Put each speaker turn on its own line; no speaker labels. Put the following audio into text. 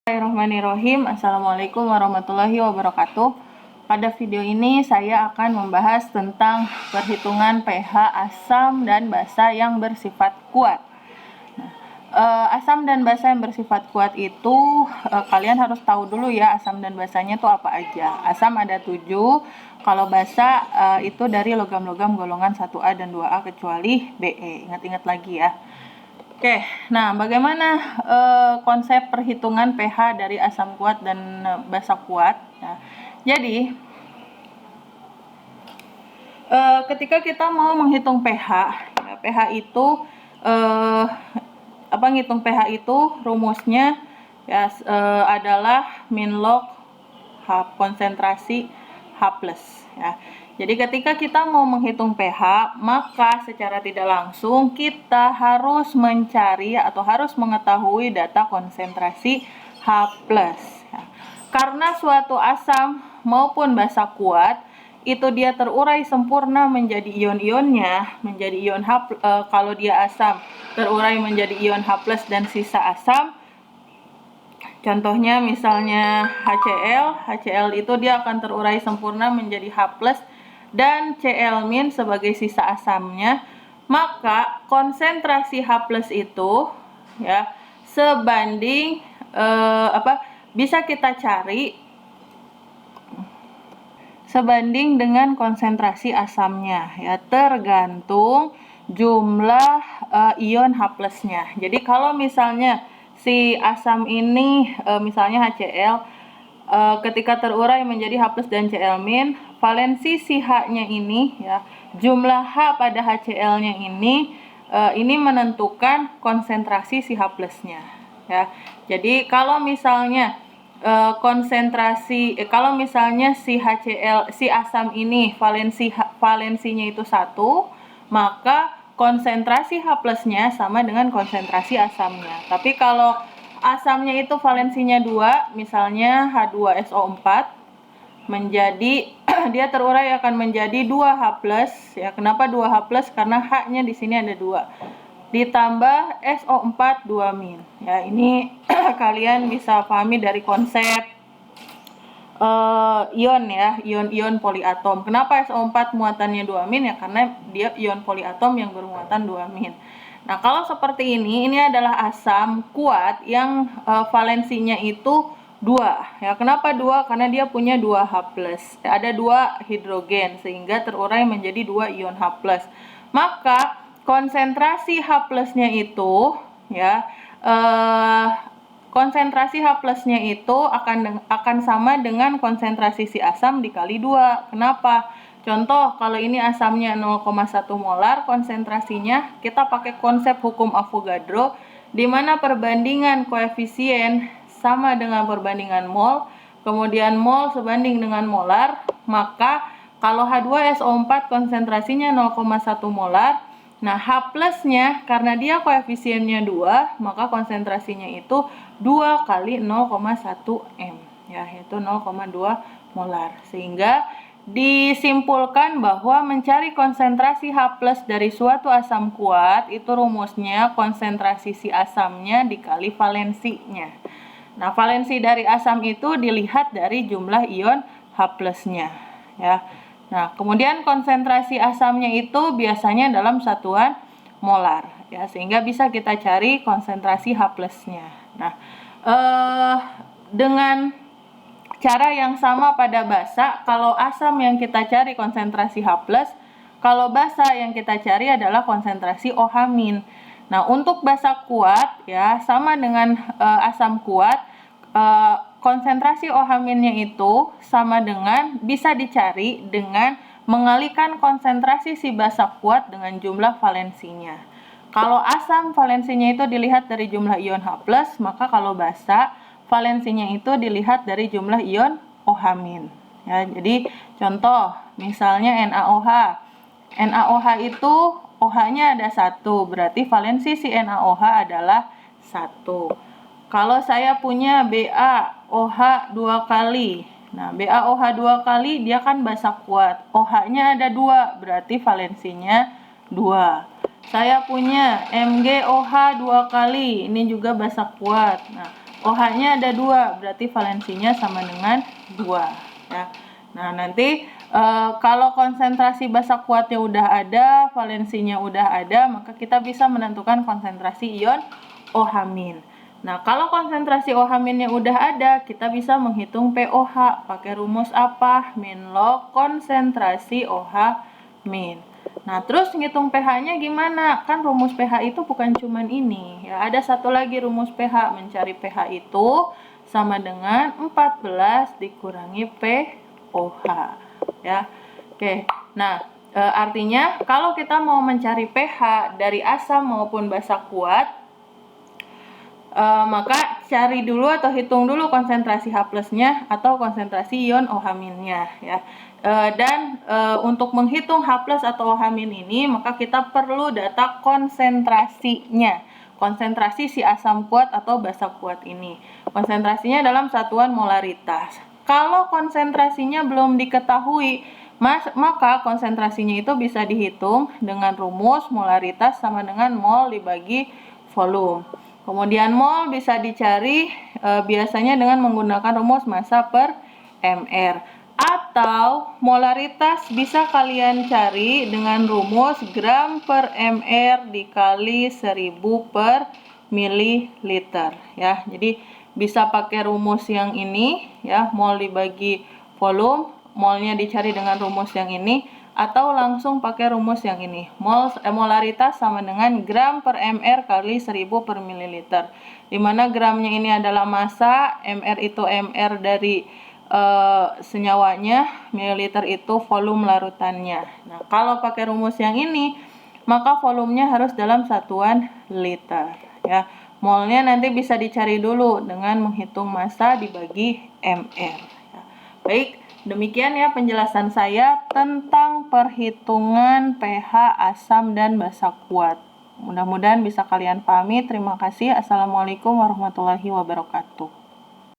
Bismillahirrahmanirrahim. Assalamualaikum warahmatullahi wabarakatuh. Pada video ini saya akan membahas tentang perhitungan pH asam dan basa yang bersifat kuat. Asam dan basa yang bersifat kuat itu kalian harus tahu dulu ya, asam dan basanya itu apa aja. Asam ada 7, kalau basa itu dari logam-logam golongan 1A dan 2A kecuali Be. Ingat-ingat lagi ya. Oke, nah bagaimana konsep perhitungan pH dari asam kuat dan basa kuat? Nah, jadi ketika kita mau menghitung pH, ya, pH itu ngitung pH itu rumusnya ya adalah min log konsentrasi H+. Ya. Jadi ketika kita mau menghitung pH, maka secara tidak langsung kita harus mencari atau harus mengetahui data konsentrasi H+. Ya. Karena suatu asam maupun basa kuat itu dia terurai sempurna menjadi ion-ionnya, menjadi ion H. Kalau dia asam terurai menjadi ion H+ dan sisa asam. Contohnya misalnya HCl itu dia akan terurai sempurna menjadi H+ dan Cl- sebagai sisa asamnya, maka konsentrasi H+ itu ya sebanding bisa kita cari sebanding dengan konsentrasi asamnya ya, tergantung jumlah ion H+-nya. Jadi kalau misalnya si asam ini misalnya HCl ketika terurai menjadi H+ dan Cl-, valensi si H-nya ini ya, jumlah H pada HCl-nya ini menentukan konsentrasi si H+-nya ya. Jadi kalau misalnya kalau misalnya si HCl, si asam ini valensinya itu 1, maka konsentrasi H+-nya sama dengan konsentrasi asamnya. Tapi kalau asamnya itu valensinya 2, misalnya H2SO4, menjadi dia terurai akan menjadi 2H+. Ya, kenapa 2H+? Karena H-nya di sini ada 2. Ditambah SO4 2-. Ya, ini kalian bisa pahami dari konsep ion ya, ion-ion poliatom. Kenapa SO4 muatannya 2-? Ya karena dia ion poliatom yang bermuatan 2-. Nah, kalau seperti ini adalah asam kuat yang valensinya itu 2. Ya, kenapa 2? Karena dia punya 2H+. Ada 2 hidrogen sehingga terurai menjadi 2 ion H+. Maka konsentrasi H+-nya itu ya konsentrasi H+-nya itu akan sama dengan konsentrasi si asam dikali 2. Kenapa? Contoh, kalau ini asamnya 0,1 molar, konsentrasinya kita pakai konsep hukum Avogadro, di mana perbandingan koefisien sama dengan perbandingan mol, kemudian mol sebanding dengan molar, maka kalau H2SO4 konsentrasinya 0,1 molar, nah H+-nya karena dia koefisiennya 2, maka konsentrasinya itu 2 kali 0,1 M, ya, yaitu 0,2 molar. Sehingga disimpulkan bahwa mencari konsentrasi H+ dari suatu asam kuat itu rumusnya konsentrasi si asamnya dikali valensinya. Nah, valensi dari asam itu dilihat dari jumlah ion H+-nya, ya. Nah, kemudian konsentrasi asamnya itu biasanya dalam satuan molar, ya, sehingga bisa kita cari konsentrasi H+-nya. Nah, dengan cara yang sama pada basa, kalau asam yang kita cari konsentrasi H+, kalau basa yang kita cari adalah konsentrasi OH-. Nah, untuk basa kuat ya sama dengan asam kuat, konsentrasi OH-nya itu sama dengan bisa dicari dengan mengalihkan konsentrasi si basa kuat dengan jumlah valensinya. Kalau asam valensinya itu dilihat dari jumlah ion H+, maka kalau basa valensinya itu dilihat dari jumlah ion OH-. Ya, jadi contoh misalnya NaOH. NaOH itu OH-nya ada 1, berarti valensi si NaOH adalah 1. Kalau saya punya BaOH 2 kali. Nah, BaOH 2 kali dia kan basa kuat. OH-nya ada 2, berarti valensinya 2. Saya punya MgOH 2 kali. Ini juga basa kuat. Nah, OH-nya ada 2, berarti valensinya sama dengan 2 ya. Nah, nanti kalau konsentrasi basa kuatnya udah ada, valensinya udah ada, maka kita bisa menentukan konsentrasi ion OH-. Nah, kalau konsentrasi OH-nya udah ada, kita bisa menghitung pOH. Pakai rumus apa? Min log konsentrasi OH-. Nah, terus ngitung pH-nya gimana? Kan rumus pH itu bukan cuman ini. Ya, ada satu lagi rumus pH. Mencari pH itu sama dengan 14 dikurangi pOH. Ya. Oke. Nah, artinya kalau kita mau mencari pH dari asam maupun basa kuat, maka cari dulu atau hitung dulu konsentrasi H+-nya atau konsentrasi ion OH-nya ya. Dan untuk menghitung H+ atau OH- ini, maka kita perlu data konsentrasinya. Konsentrasi si asam kuat atau basa kuat ini. Konsentrasinya dalam satuan molaritas. Kalau konsentrasinya belum diketahui, maka konsentrasinya itu bisa dihitung dengan rumus molaritas sama dengan mol dibagi volume. Kemudian mol bisa dicari biasanya dengan menggunakan rumus massa per mR. Atau molaritas bisa kalian cari dengan rumus gram per mR dikali 1000 per mililiter ya. Jadi bisa pakai rumus yang ini ya, mol dibagi volume, molnya dicari dengan rumus yang ini, atau langsung pakai rumus yang ini. Molaritas sama dengan gram per mR kali 1000 per mililiter. Dimana gramnya ini adalah massa, mR itu mR dari senyawanya, mililiter itu volume larutannya. Nah, kalau pakai rumus yang ini, maka volumenya harus dalam satuan liter ya. Molnya nanti bisa dicari dulu dengan menghitung massa dibagi mR. Ya. Baik, demikian ya penjelasan saya tentang perhitungan pH asam dan basa kuat. Mudah-mudahan bisa kalian pahami. Terima kasih. Assalamualaikum warahmatullahi wabarakatuh.